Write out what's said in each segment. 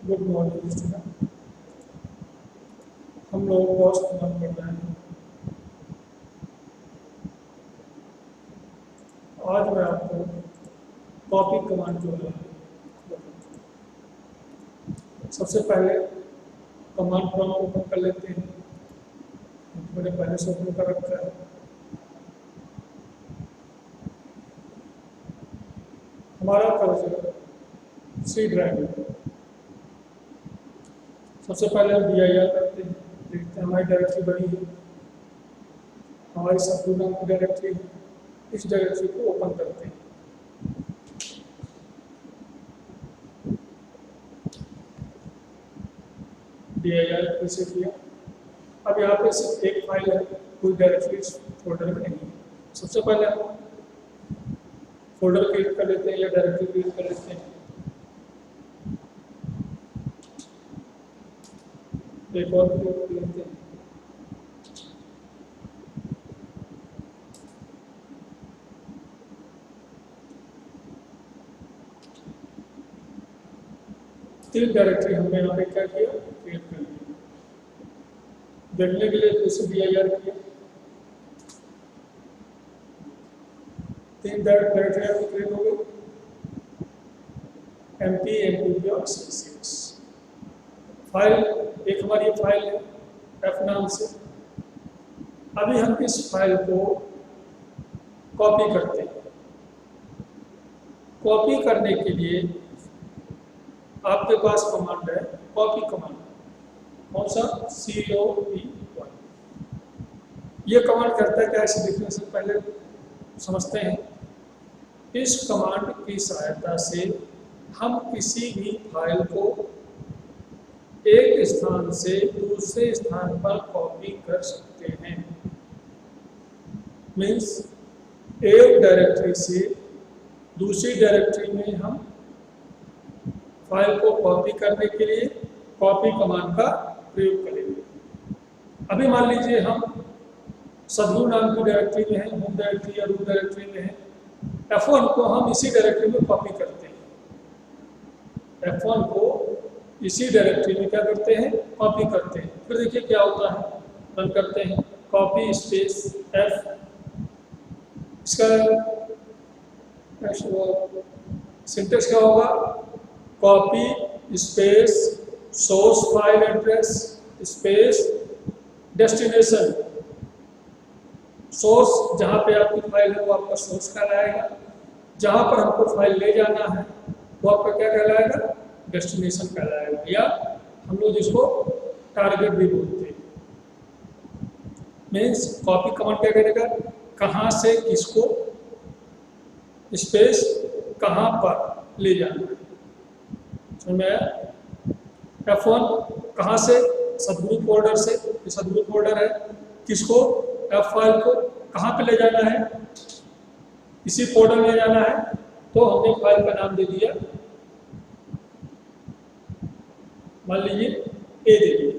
Good morning student. हम लोग cost command पढ़ रहे हैं। आज मैं आपको कॉपी कमांड जो है, सबसे पहले कमांड प्रॉम्प्ट ओपन कर लेते हैं। मैंने पहले से ओपन कर रखा है। हमारा कर्सर सी ड्राइव है। सबसे पहले हम DIR करते हैं, देखते हैं हमारी डायरेक्टरी बनी है, हमारी शत्रु नाम की डायरेक्टरी है। इस डायरेक्टरी को ओपन करते हैं। DIR फिर से किया। अब यहाँ पे सिर्फ एक फाइल है, कोई डायरेक्टरी इस फोल्डर में नहीं है। सबसे पहले हम फोल्डर क्रिएट कर लेते हैं या डायरेक्टरी क्रिएट कर लेते हैं। एक और क्रिएट कर लेते हैं। तीन डायरेक्टरी हमने यहाँ पे क्या किया, क्रिएट कर लिया। देखने के लिए दूसरी DIR किया। तीन डायरेक्टरी आपकी क्रिएट हो गई, MP, MPP और CCS। फाइल एक हमारी ये फाइल है F नाम से। अभी हम इस फाइल को कॉपी करते हैं। कॉपी करने के लिए आपके पास कमांड है कॉपी कमांड। कौन सा? COP1। ये कमांड करता है क्या, इसे देखने से पहले समझते हैं। इस कमांड की सहायता से हम किसी भी फाइल को एक स्थान से दूसरे स्थान पर कॉपी कर सकते हैं। मीन्स एक डायरेक्टरी से दूसरी डायरेक्टरी में हम फाइल को कॉपी करने के लिए कॉपी कमांड का प्रयोग करेंगे। अभी मान लीजिए हम सदगुरु नाम की डायरेक्टरी में है, होम डायरेक्टरी या रूट डायरेक्टरी में है। F1 को हम इसी डायरेक्टरी में कॉपी करते हैं। F1 को इसी डायरेक्टरी में क्या करते हैं, कॉपी करते हैं। फिर देखिए क्या होता है, रन करते हैं। कॉपी स्पेस F, इसका सिंटेक्स क्या होगा? Copy space source file address space destination. Source जहाँ पे आपकी फाइल है वो आपका सोर्स कहलाएगा, जहाँ पर हमको फाइल ले जाना है वो आपका क्या कहलाएगा, डेस्टिनेशन कहलाएगा, या हम लोग जिसको टारगेट भी बोलते हैं। मीन्स कॉपी कमांड क्या करेगा, कहाँ से किसको स्पेस कहाँ पर ले जाना है। समझ में आया? F1 कहाँ से, सदगुरु फोल्डर से, ये सदगुरु फोल्डर है। किसको, F फाइल को कहाँ पे ले जाना है, इसी फोल्डर में ले जाना है। तो हमने फाइल का नाम दे दिया, मान लीजिए A दे दिया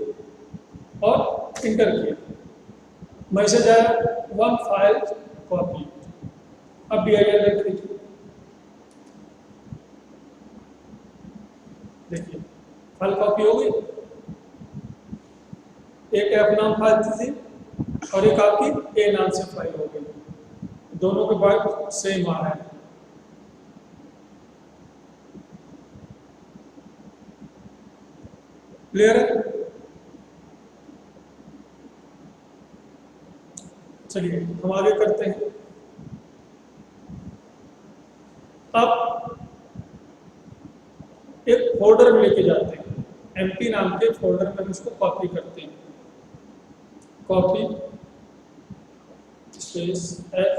और इंटर किया। मैसेज आया 1 फाइल कॉपी। अब DIR देख लीजिए, देखिए फाइल कॉपी हो गई। एक F नाम फाइल थी और एक आपकी A नाम से फाइल हो गई। दोनों के बाद सेम आ रहा है। क्लियर है? चलिए हम आगे करते हैं। अब एक फोल्डर में लेके जाते हैं, MP नाम के फोल्डर में हम इसको कॉपी करते हैं। Copy space F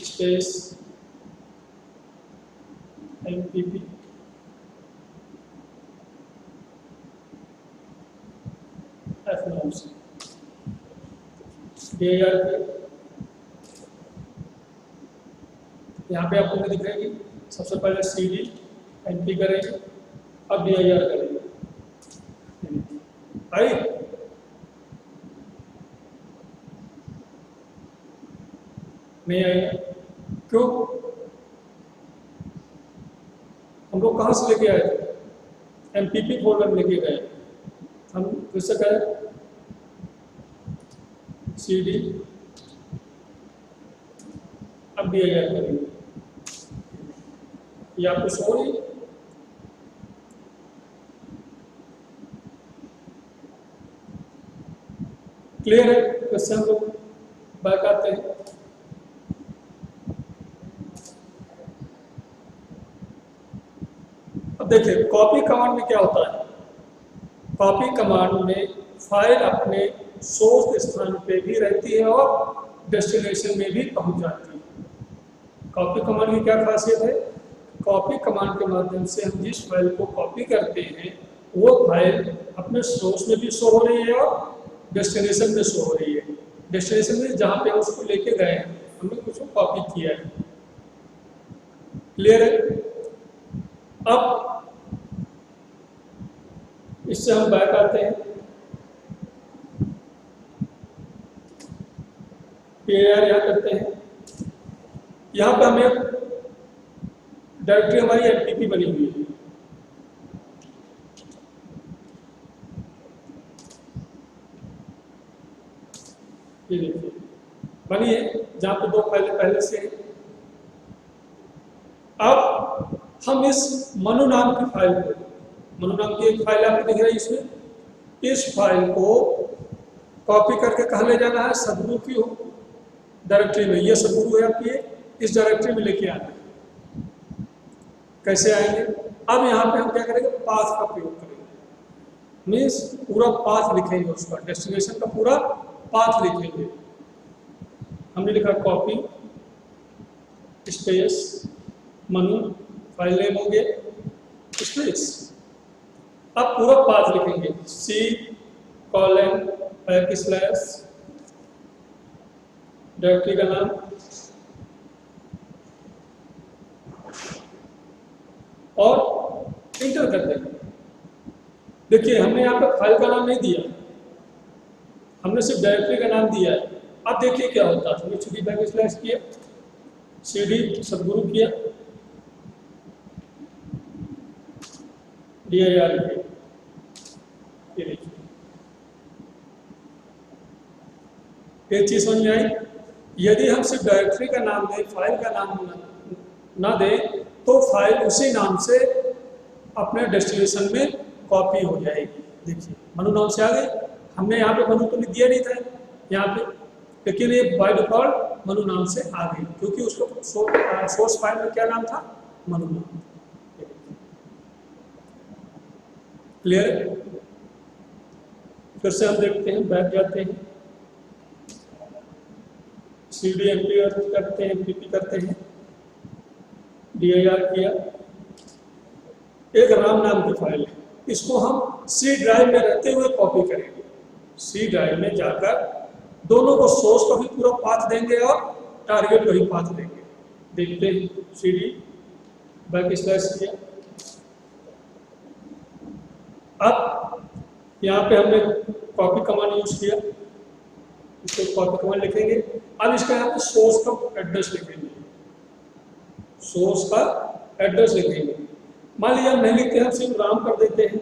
space MPP F नाम से DIR के यहाँ पे आपको दिखेगी। सबसे पहले CD MP करेंगे, अब DIR करेंगे। आई नहीं आएगा, क्यों? हम लोग कहाँ से लेके आए थे, MPP फोल्डर में लेके गए, हम कैसे गए, CD अब भी याद करेंगे, ये आपको शो नहीं, क्लियर है। इससे हम लोग बैक आते हैं। अब देखिए कॉपी कमांड में क्या होता है, कॉपी कमांड में फाइल अपने सोर्स स्थान पे भी रहती है और डेस्टिनेशन में भी पहुंच जाती है। कॉपी कमांड की क्या खासियत है, कॉपी कमांड के माध्यम से हम जिस फाइल को कॉपी करते हैं वो फाइल अपने सोर्स में भी शो हो रही है और डेस्टिनेशन में शो हो रही है। डेस्टिनेशन में जहाँ पे हम उसको लेके गए हैं, हमने कुछ कॉपी किया है, क्लियर है। अब इससे हम बैक आते हैं, PIR यहाँ करते हैं, यहाँ पे हमें डायरेक्टरी हमारी MPP बनी हुई है, ये देखिए बनी है, जहाँ पे 2 फाइलें पहले से हैं। अब हम इस मनु नाम की फाइल को, मनु नाम की एक फाइल आपको दिख रही है इसमें, इस फाइल को कॉपी करके कहाँ ले जाना है, सदगुरु की डायरेक्टरी में, ये सदगुरु है आपकी, इस डायरेक्टरी में लेके आना है। कैसे आएंगे, अब यहाँ पे हम क्या करेंगे, पाथ का प्रयोग करेंगे, मीन्स पूरा पाथ लिखेंगे, उसका डेस्टिनेशन का पूरा पाथ लिखेंगे। हमने लिखा copy space Manu, file name हो गए स्पेस, अब पूरा पाथ लिखेंगे, C:\, डायरेक्टरी का नाम और इंटर कर देंगे। देखिए हमने यहाँ पे फाइल का नाम नहीं दिया, हमने सिर्फ डायरेक्टरी का नाम दिया है। अब देखिए क्या होता है, हमने CD किया, CD सदगुरु किया, DIR किया, ये देखिए एक चीज समझ में आई। यदि हम सिर्फ डायरेक्टरी का नाम दें, फाइल का नाम ना दें, तो फाइल उसी नाम से अपने डेस्टिनेशन में कॉपी हो जाएगी। देखिए मनु नाम से आ गई, हमने यहाँ पे मनु तो दिया नहीं था यहाँ पे, लेकिन ये बाय डिफॉल्ट मनु नाम से आ गई, क्योंकि उसको सोर्स फाइल में क्या नाम था, मनु नाम। क्लियर है। फिर से हम देखते हैं, बैक जाते हैं, CD MPP करते हैं, MPP करते हैं, DIR किया, एक राम नाम की फाइल है, इसको हम C ड्राइव में रहते हुए कॉपी करेंगे। C ड्राइव में जाकर दोनों को सोर्स को भी पूरा पाथ देंगे और टारगेट को भी पाथ देंगे। देखते हैं, CD बैक/ किया, अब यहाँ पे हमने कॉपी कमांड यूज किया, इसको कॉपी कमांड लिखेंगे। अब इसका यहाँ पे सोर्स का एड्रेस लिखेंगे, सोर्स का एड्रेस लिखेंगे। मान लीजिए हम नहीं लिखते, हम सिर्फ राम कर देते हैं,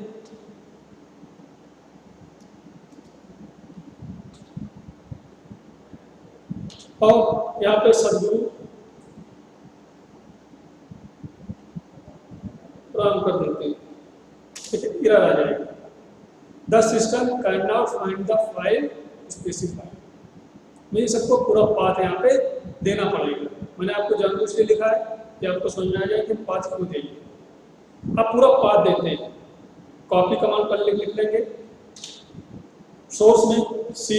और यहाँ पे सदगुरु राम कर देते हैं, ठीक है, एरर आ जाएगा। The system can not find the file specified, मुझे सबको पूरा पाथ यहाँ पे देना पड़ेगा। मैंने आपको जानबूझ के लिखा है कि आपको समझ में आ जाए कि पाथ क्यों देंगे। अब पूरा पाथ देते हैं, कॉपी कमांड पर लिख लेंगे, सोर्स में C:\,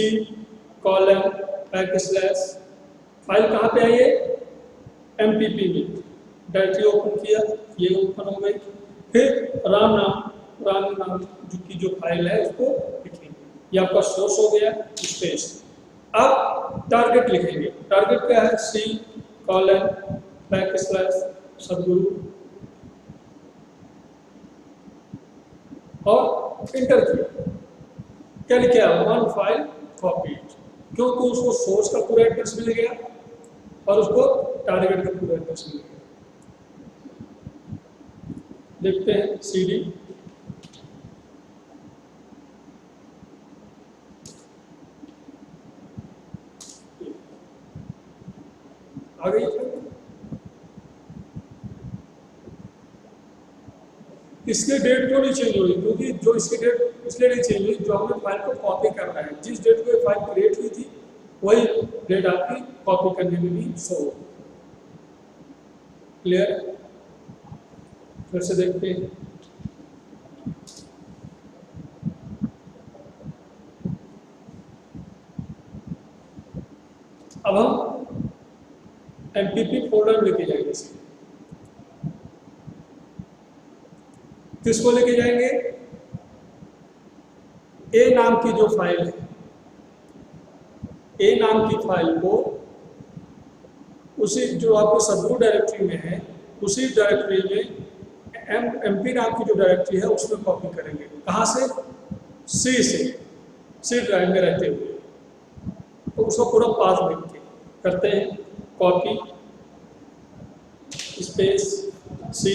फाइल कहाँ पे आई है, MPP में, डायरेक्टरी ओपन किया, ये ओपन हो गई। फिर राम नाम जो फाइल है उसको लिखेंगे, ये आपका सोर्स हो गया, स्पेस। अब टारगेट लिखेंगे, टारगेट क्या है, C:\, सदगुरु, और इंटर किया। क्या लिखा, 1 फाइल कॉपी, क्योंकि उसको सोर्स का पूरा एड्रेस मिल गया और उसको टारगेट का पूरा एड्रेस मिल गया। देखते हैं CD इसकी डेट क्यों नहीं चेंज हुई? क्योंकि जो इसकी डेट इसलिए नहीं चेंज हुई, जो हमें फाइल को कॉपी करना है, जिस डेट को ये फाइल क्रिएट हुई थी वही डेट आपकी कॉपी करने में भी शो हो। क्लियर? फिर से देखते हैं। अब हम MPP फोल्डर लेके जाएंगे इसके। किसको लेके जाएंगे? ए नाम की जो फाइल है, ए नाम की फाइल को उसी जो आपको सदगुरु डायरेक्टरी में है, उसी डायरेक्टरी में MP नाम की जो डायरेक्टरी है उसमें कॉपी करेंगे। कहाँ से? सी से, सी ड्राइव में रहते हुए। तो उसको पूरा पाथ लिख के करते हैं copy space C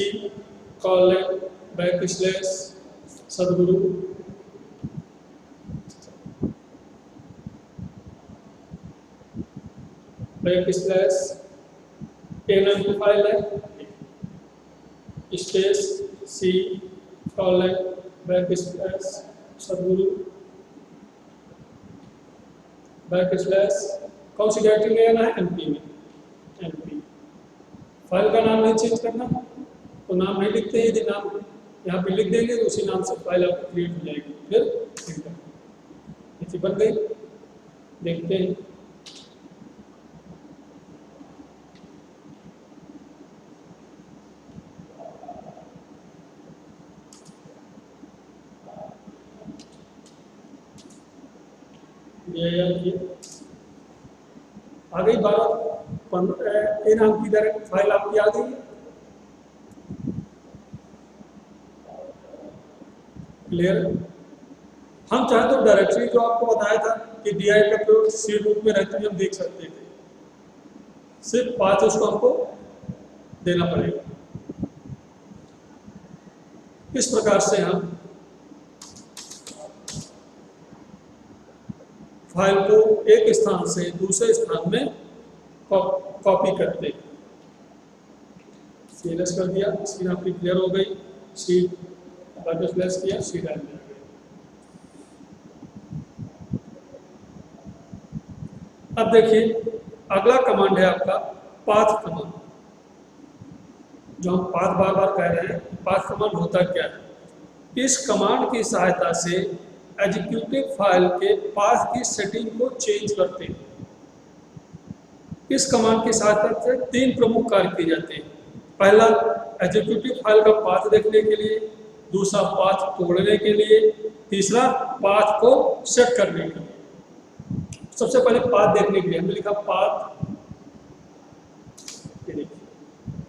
colon backslash Sadhguru backslash A नाम की फाइल है space C colon backslash Sadhguru backslash कौन सी डायरेक्टरी में आना है? MP में। MP फाइल का नाम नहीं चेंज करना, तो नाम नहीं लिखते हैं। यदि नाम यहाँ पे लिख देंगे तो उसी नाम से फाइल आपको क्रिएट हो जाएगी। फिर इंटर बन गई। देखते हैं। ये आ गई 12 ए नाम की डायरेक्ट फाइल आपकी आ गई। क्लियर? हम चाहे तो डायरेक्टरी जो आपको बताया था कि DI का प्रयोग सी रूप में रहते हुए हम देख सकते थे, सिर्फ पाथ उसको हमको देना पड़ेगा। इस प्रकार से हम फाइल को एक स्थान से दूसरे स्थान में कॉपी करते हैं। CLS कर दिया, स्क्रीन आपकी क्लियर हो गई। सी बैकस्लैश किया, सी ड्राइव में आ गई। अब देखिए अगला कमांड है आपका पाथ कमांड। जो हम पाथ बार बार कह रहे हैं, पाथ कमांड होता क्या है? इस कमांड की सहायता से एग्जीक्यूटिव फाइल के पाथ की सेटिंग को चेंज करते हैं। इस कमांड की सहायता से 3 प्रमुख कार्य किए जाते हैं। पहला, एग्जीक्यूटिव फाइल का पाथ देखने के लिए, दूसरा पाथ तोड़ने के लिए, तीसरा पाथ को सेट करने के लिए। सबसे पहले पाथ देखने के लिए हमने लिखा पाथ,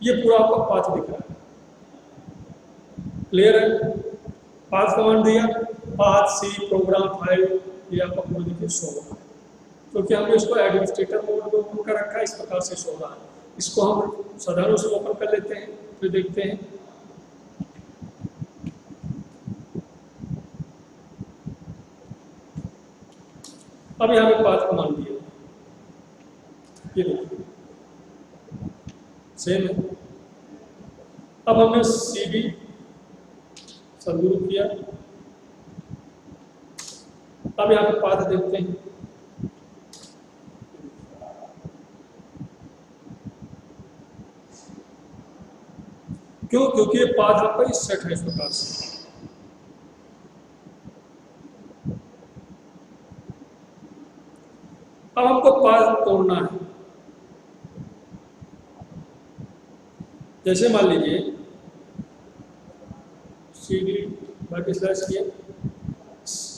ये पूरा आपका पाथ दिख रहा है। क्लियर है? पाथ कमांड दिया, पाथ सी प्रोग्राम फाइल, ये आपका पूरा देखिए शो हो रहा है, क्योंकि हमने इसको एडमिनिस्ट्रेटर मोड में ओपन कर रखा है। इस प्रकार से शो रहा है। इसको हम साधारण से ओपन कर लेते हैं, फिर देखते हैं। अब यहाँ पे पाथ कमांड दिया, ये देखिए सेम है। अब हमने CD सदगुरु किया। अब यहाँ पे पाथ देखते हैं। क्यों? क्योंकि ये पाथ आपका इस सेट है इस प्रकार से। अब हमको पाथ तोड़ना है। जैसे मान लीजिए CD बैकस्लैश किया,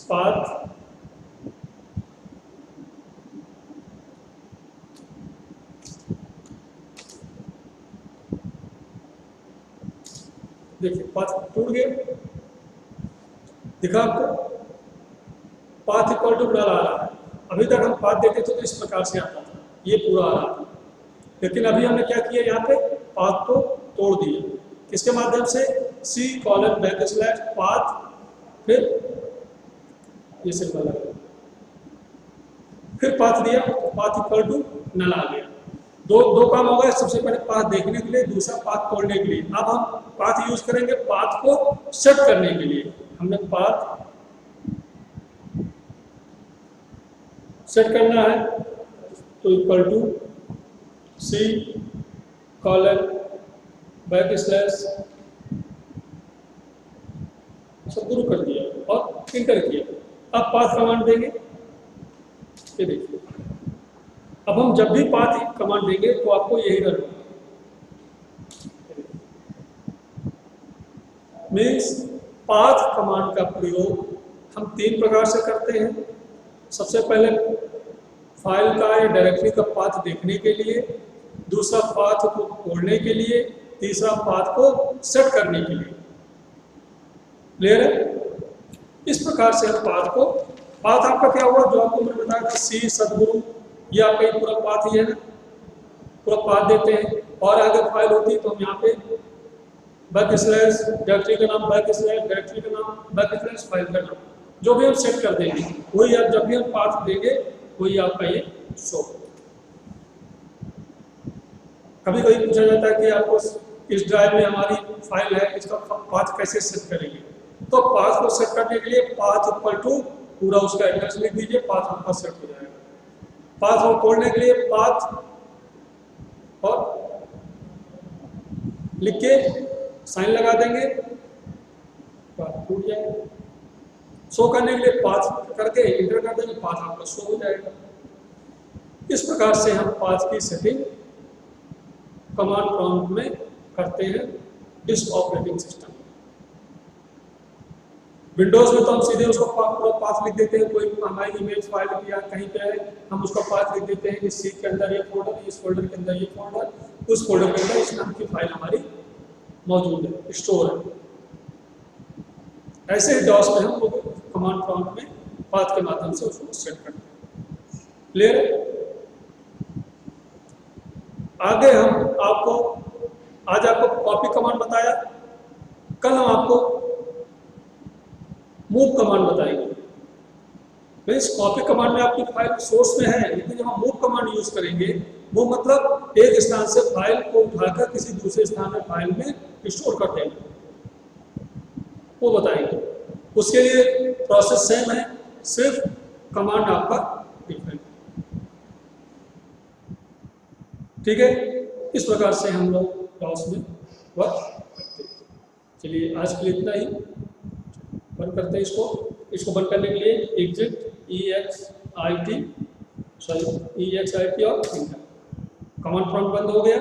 पाथ देखिए पाथ टूट गए, दिखा आपको पाथ इक्वल टू नल आ रहा है। अभी तक हम पाथ देखते थे तो इस प्रकार से आता था, ये पूरा आ रहा था। लेकिन अभी हमने क्या किया, यहाँ पे पाथ को तोड़ दिया। किसके माध्यम से? सी कॉलन बैकस्लैश पाथ, फिर ये सिंबल लगा, फिर पाथ दिया, पाथ इक्वल टू नल आ गया। दो दो काम हो गए, सबसे पहले पाथ देखने के लिए, दूसरा पाथ तोड़ने के लिए। अब हम पाथ यूज करेंगे पाथ को सेट करने के लिए। हमने पाथ सेट करना है तो equal to C colon backslash सब शुरू कर दिया और इंटर किया। अब पाथ कमांड देंगे, ये देखिए अब हम जब भी पाथ कमांड देंगे तो आपको यही करना है। मीन्स पाथ कमांड का प्रयोग हम 3 प्रकार से करते हैं। सबसे पहले फाइल का या डायरेक्टरी का पाथ देखने के लिए, दूसरा पाथ को तोड़ने के लिए, तीसरा पाथ को सेट करने के लिए। क्लियर है? इस प्रकार से हम पाथ आपका क्या हुआ, जो आपको मैंने बताया था सी सदगुरु, ये आपका ही पूरा पाथ ही है ना, पूरा पाथ देते हैं। और अगर फाइल होती तो हम यहाँ पे बैक स्लैश डायरेक्टरी का नाम, बैक स्लैश डायरेक्टरी का नाम, बैक स्लैश फाइल का नाम, जो भी हम सेट कर देंगे वही आप जब भी हम पाथ देंगे वही आपका ये शो। कभी कभी पूछा जाता है कि आपको इस ड्राइव में हमारी फाइल है, इसका पाथ कैसे सेट करेंगे। तो पाथ को सेट करने के लिए पाथ इक्वल टू पूरा उसका एड्रेस लिख दीजिए, पाथ आपका सेट हो जाएगा। पाथ को तोड़ने के लिए पाथ और लिख के साइन लगा देंगे, पाथ टूट जाएगा। शो करने के लिए पाथ करके इंटर कर देंगे, पाथ आपका शो हो जाएगा। इस प्रकार से हम पाथ की सेटिंग कमांड प्रॉम्प्ट में करते हैं डिस्क ऑपरेटिंग सिस्टम। विंडोज में तो हम सीधे उसको पूरा पाथ लिख देते हैं। कोई हमारी इमेज फाइल या कहीं पे है, हम उसका पाथ लिख देते हैं कि सी के अंदर ये फोल्डर, इस फोल्डर के अंदर ये फोल्डर, उस फोल्डर के अंदर इस नाम की फाइल हमारी मौजूद है, स्टोर है। ऐसे ही डॉस में हम कमांड प्रॉम्प्ट में पाथ के माध्यम से उसको सेट करते हैं। क्लियर है? आगे हम आपको आज आपको कॉपी कमांड बताया, कल हम आपको मूव कमांड बताएंगे। इस कॉपी कमांड में आपकी फाइल सोर्स में है, लेकिन जब हम मूव कमांड यूज करेंगे वो मतलब एक स्थान से फाइल को उठाकर किसी दूसरे स्थान में फाइल में स्टोर कर देंगे, वो बताएंगे। उसके लिए प्रोसेस सेम है, सिर्फ कमांड आपका डिफरेंट। ठीक है, इस प्रकार से हम लोग डॉस में वर्क करते हैं। चलिए आज के लिए इतना ही, बंद करते हैं इसको बंद करने के लिए एग्जिट EXIT और इंटर कमांड प्रॉम्प्ट बंद हो गया।